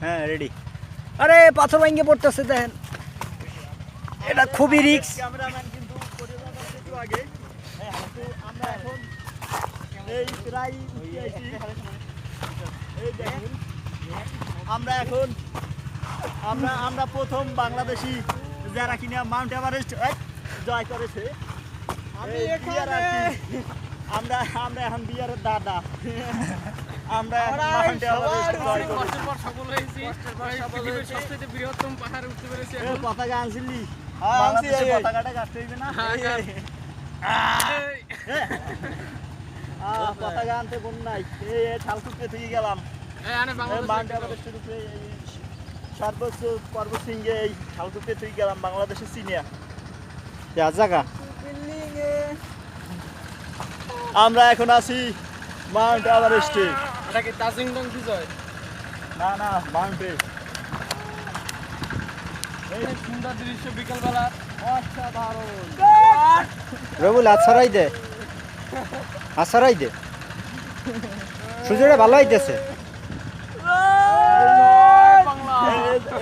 হ্যাঁ রেডি। আরে পাথর ভাঙে পড়তেছে দেখেন, এটা খুবই রিস্ক। ক্যামেরাম্যান কিন্তু পড়ে যাচ্ছে একটু আগে। আমরা এখন এই প্রায় উঠে আইছি। এই দেখুন আমরা এখন আমরা প্রথম বাংলাদেশি যারা কিনা মাউন্ট এভারেস্ট জয় করেছে। আমরা এখন বিয়ারের দাদা। আমরা মাউন্ট এভারেস্ট জয় করেছি। বৃহত্তম পাহাড়ে উঠতে পেরেছি। পতাকা আনছিলি? বাংলাদেশের পতাকাটা কাটতে হইবে না? পতাকা আনতে বোন নাই। এই ঠালকুপে থেকে গেলাম মাউন্ট এভারেস্টের উপরে, সর্বোচ্চ পর্বতশৃঙ্গে এই ঠালকুপে থেকে গেলাম বাংলাদেশের সিনিয়া জায়গা। আমরা এখন আছি মাউন্ট এভারেস্টে। এটা কি তাজিংডং বিজয়? না না মাউন্টে। এই সুন্দর দৃশ্য বিকালবেলা, অসাধারণ। রবুল আছাড়াই দে, আছাড়াই দে, সূর্যটা ভালো হইতেছে।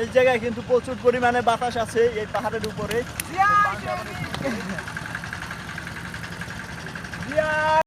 এই জায়গায় কিন্তু প্রচুর পরিমাণে বাতাস আছে এই পাহাড়ের উপরে।